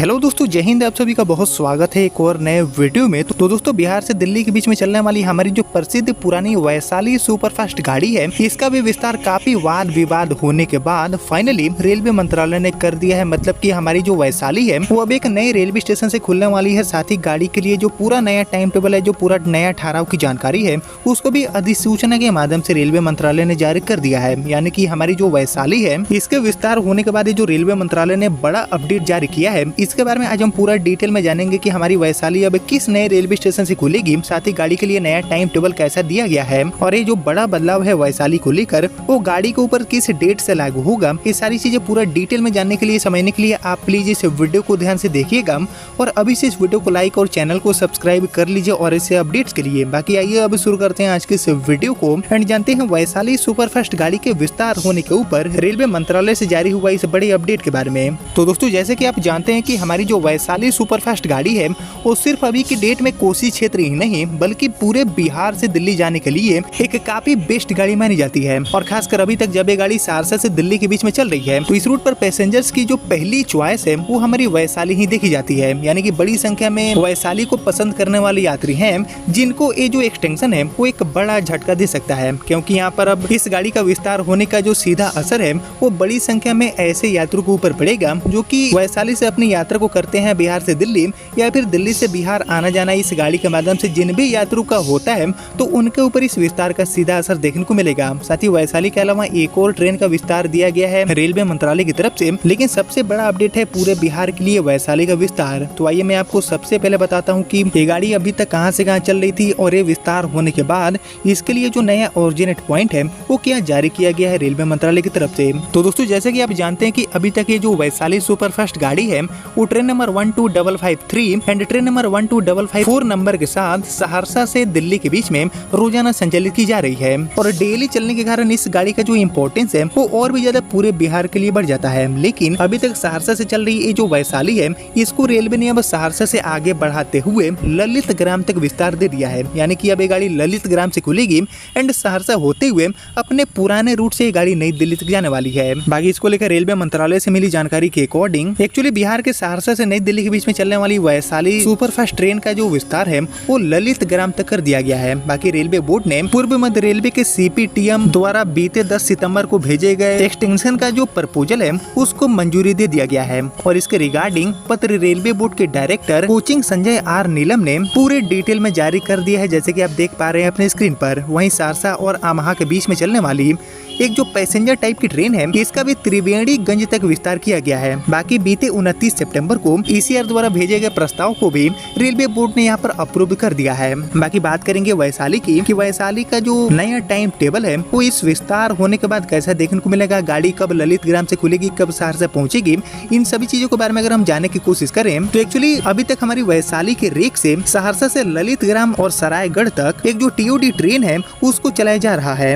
Hello दोस्तों, जय हिंद। आप सभी का बहुत स्वागत है एक और नए वीडियो में। तो दोस्तों, बिहार से दिल्ली के बीच में चलने वाली हमारी जो प्रसिद्ध पुरानी वैशाली सुपरफास्ट गाड़ी है, इसका भी विस्तार काफी वाद विवाद होने के बाद फाइनली रेलवे मंत्रालय ने कर दिया है। मतलब कि हमारी जो वैशाली है वो अब एक नए रेलवे स्टेशन से खुलने वाली है। साथ ही गाड़ी के लिए जो पूरा नया टाइम टेबल है, जो पूरा नया ठहराव की जानकारी है, उसको भी अधिसूचना के माध्यम से रेलवे मंत्रालय ने जारी कर दिया है। यानी कि हमारी जो वैशाली है, इसके विस्तार होने के बाद जो रेलवे मंत्रालय ने बड़ा अपडेट जारी किया है, इसके बारे में आज हम पूरा डिटेल में जानेंगे कि हमारी वैशाली अब किस नए रेलवे स्टेशन से खुलेगी, साथ ही गाड़ी के लिए नया टाइम टेबल कैसा दिया गया है, और ये जो बड़ा बदलाव है वैशाली को लेकर वो गाड़ी के ऊपर किस डेट से लागू होगा। ये सारी चीजें पूरा डिटेल में जानने के लिए, समझने के लिए आप प्लीज इस वीडियो को ध्यान से देखिएगा और अभी से इस वीडियो को लाइक और चैनल को सब्सक्राइब कर लीजिए और ऐसे अपडेट्स के लिए। बाकी आइए अब शुरू करते हैं आज के इस वीडियो को एंड जानते हैं वैशाली सुपरफास्ट गाड़ी के विस्तार होने के ऊपर रेलवे मंत्रालय से जारी हुआ इस बड़े अपडेट के बारे में। तो दोस्तों, जैसे कि आप जानते हैं कि हमारी जो वैशाली सुपरफास्ट गाड़ी है वो सिर्फ अभी की डेट में कोसी क्षेत्र ही नहीं बल्कि पूरे बिहार से दिल्ली जाने के लिए एक काफी बेस्ट गाड़ी मानी जाती है। और खासकर अभी तक जब ये गाड़ी सहरसा से दिल्ली के बीच में चल रही है तो इस रूट पर पैसेंजर्स की जो पहली चॉइस है वो हमारी वैशाली ही देखी जाती है। यानी कि बड़ी संख्या में वैशाली को पसंद करने वाले यात्री हैं, जिनको ये जो एक्सटेंशन है वो एक बड़ा झटका दे सकता है, क्योंकि यहाँ पर अब इस गाड़ी का विस्तार होने का जो सीधा असर है वो बड़ी संख्या में ऐसे यात्रियों के ऊपर पड़ेगा जो कि वैशाली से अपनी यात्रा को करते हैं बिहार से दिल्ली या फिर दिल्ली से बिहार आना जाना इस गाड़ी के माध्यम से जिन भी यात्रियों का होता है तो उनके ऊपर इस विस्तार का सीधा असर देखने को मिलेगा। साथ ही वैशाली के अलावा एक और ट्रेन का विस्तार दिया गया है रेलवे मंत्रालय की तरफ से, लेकिन सबसे बड़ा अपडेट है पूरे बिहार के लिए वैशाली का विस्तार। तो आइए मैं आपको सबसे पहले बताता हूँ कि ये गाड़ी अभी तक कहाँ से कहाँ चल रही थी और ये विस्तार होने के बाद इसके लिए जो नया ऑरिजिनेट पॉइंट है वो क्या जारी किया गया है रेलवे मंत्रालय की तरफ से। तो दोस्तों, जैसे कि आप जानते हैं कि अभी तक ये जो वैशाली सुपरफास्ट गाड़ी है वो train number 12553 and train number 12554 number के साथ सहरसा से दिल्ली के बीच में रोजाना संचालित की जा रही है। और डेली चलने के कारण इस गाड़ी का जो इम्पोर्टेंस है वो और भी ज्यादा पूरे बिहार के लिए बढ़ जाता है। लेकिन अभी तक सहरसा से चल रही ये जो वैशाली है, इसको रेलवे ने अब सहरसा से आगे बढ़ाते हुए ललित ग्राम तक विस्तार दे दिया है। यानी कि अब ये गाड़ी ललित ग्राम से खुलेगी एंड सहरसा होते हुए अपने पुराने रूट से ये गाड़ी नई दिल्ली तक जाने वाली है। बाकी इसको लेकर रेलवे मंत्रालय से मिली जानकारी के अकॉर्डिंग एक्चुअली बिहार के सहरसा से नई दिल्ली के बीच में चलने वाली वैशाली सुपरफास्ट ट्रेन का जो विस्तार है वो ललित ग्राम तक कर दिया गया है। बाकी रेलवे बोर्ड ने पूर्व मध्य रेलवे के CPTM द्वारा बीते 10 सितंबर को भेजे गए एक्सटेंशन का जो प्रपोजल है उसको मंजूरी दे दिया गया है। और इसके रिगार्डिंग पत्र रेलवे बोर्ड के डायरेक्टर कोचिंग संजय R नीलम ने पूरे डिटेल में जारी कर दिया है, जैसे कि आप देख पा रहे हैं अपने स्क्रीन पर। वहीं सहरसा और अमहा के बीच में चलने वाली एक जो पैसेंजर टाइप की ट्रेन है इसका भी त्रिवेणीगंज तक विस्तार किया गया है। बाकी बीते 29 सितंबर को ECR द्वारा भेजे गए प्रस्ताव को भी रेलवे बोर्ड ने यहाँ पर अप्रूव कर दिया है। बाकी बात करेंगे वैशाली की कि वैशाली का जो नया टाइम टेबल है वो इस विस्तार होने के बाद कैसा देखने को मिलेगा, गाड़ी कब ललित ग्राम से खुलेगी, कब सहरसा पहुंचेगी, इन सभी चीजों के बारे में अगर हम जानने की कोशिश करें तो एक्चुअली अभी तक हमारी वैशाली के रेक से सहरसा से ललित ग्राम और सरायगढ़ तक एक जो TOD ट्रेन है उसको चलाया जा रहा है।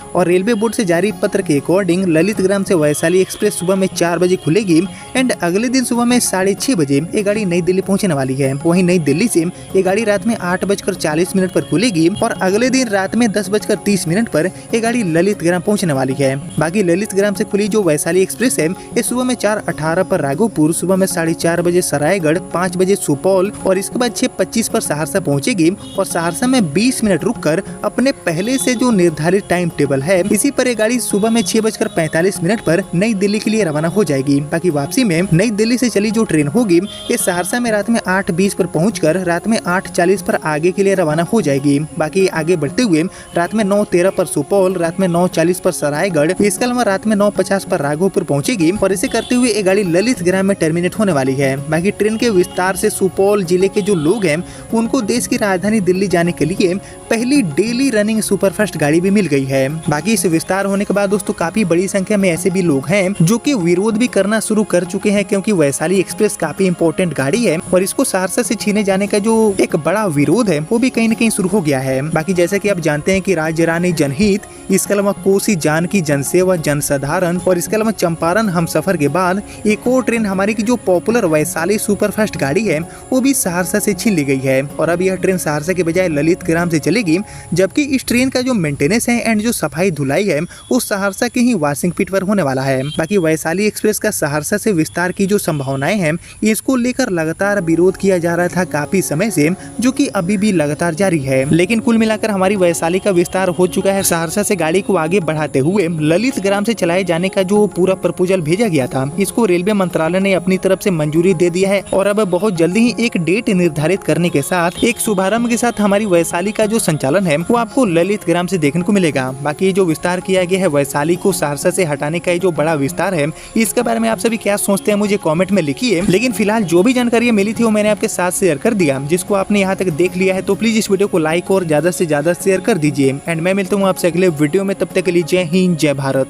और रेलवे बोर्ड से जारी पत्र के अकॉर्डिंग ललित ग्राम से वैशाली एक्सप्रेस सुबह में 4 बजे खुलेगी एंड अगले दिन सुबह में 6:30 बजे ये गाड़ी नई दिल्ली पहुंचने वाली है। वहीं नई दिल्ली से ये गाड़ी रात में 8:40 पर खुलेगी और अगले दिन रात में 10:30 पर ये गाड़ी ललित ग्राम पहुंचने वाली है। बाकी ललित ग्राम से खुली जो वैशाली एक्सप्रेस है ये सुबह में 4:18 पर राघोपुर, सुबह में 4:30 बजे सरायगढ़, 5 बजे सुपौल और इसके बाद 6:25 पर सहरसा पहुंचेगी और सहरसा में 20 मिनट रुक कर अपने पहले से जो निर्धारित टाइम टेबल है इसी पर ये गाड़ी सुबह में 6:45 पर नई दिल्ली के लिए रवाना हो जाएगी। बाकी वापसी में नई दिल्ली से चली जो ट्रेन होगी ये सहरसा में रात में 8:20 पर पहुंचकर रात में 8:40 पर आगे के लिए रवाना हो जाएगी। बाकी आगे बढ़ते हुए रात में 9:13 पर सुपौल, रात में 9:40 पर सरायगढ़, इसके अलावा रात में 9:50 पर राघोपुर पहुंचेगी और इसे करते हुए ये गाड़ी ललित ग्राम में टर्मिनेट होने वाली है। बाकी ट्रेन के विस्तार से सुपौल जिले के जो लोग हैं उनको देश की राजधानी दिल्ली जाने के लिए पहली डेली रनिंग सुपरफास्ट गाड़ी भी मिल गई है। बाकी इस विस्तार होने के बाद दोस्तों काफी बड़ी संख्या में ऐसे भी लोग हैं जो कि विरोध भी करना शुरू कर चुके हैं, क्योंकि वैशाली एक्सप्रेस काफी इंपॉर्टेंट गाड़ी है और इसको सहरसा से छीने जाने का जो एक बड़ा विरोध है वो भी कहीं न कहीं शुरू हो गया है। बाकी जैसे कि आप जानते हैं कि राज्य रानी जनहित, इसके अलावा कोसी जानकी जनसेवा जनसाधारण और इसके अलावा चंपारण हमसफर के बाद एक और ट्रेन हमारी की जो पॉपुलर वैशाली सुपरफास्ट गाड़ी है वो भी सहरसा से छीन ली गई है और अब यह ट्रेन सहरसा के बजाय ललित ग्राम से चलेगी। जबकि इस ट्रेन का जो मेंटेनेंस है एंड जो सफाई सफाई धुलाई है वो सहरसा के ही वाशिंग पिट पर होने वाला है। बाकी वैशाली एक्सप्रेस का सहरसा से विस्तार की जो संभावनाएं हैं इसको लेकर लगातार विरोध किया जा रहा था काफी समय से, जो कि अभी भी लगातार जारी है। लेकिन कुल मिलाकर हमारी वैशाली का विस्तार हो चुका है। सहरसा से गाड़ी को आगे बढ़ाते हुए ललित ग्राम से चलाए जाने का जो पूरा प्रपोजल भेजा गया था इसको रेलवे मंत्रालय ने अपनी तरफ से मंजूरी दे दिया है और अब बहुत जल्दी ही एक डेट निर्धारित करने के साथ एक शुभारंभ के साथ हमारी वैशाली का जो संचालन है वो आपको ललित ग्राम से देखने को मिलेगा। बाकी जो विस्तार किया गया है वैशाली को सहरसा से हटाने का जो बड़ा विस्तार है इसके बारे में आप सभी क्या सोचते हैं मुझे कमेंट में लिखिए। लेकिन फिलहाल जो भी जानकारी मिली थी वो मैंने आपके साथ शेयर कर दिया। जिसको आपने यहाँ तक देख लिया है तो प्लीज इस वीडियो को लाइक और ज्यादा से ज्यादा शेयर कर दीजिए। एंड मैं मिलता हूँ आपसे अगले वीडियो में, तब तक के लिए जय हिंद जय भारत।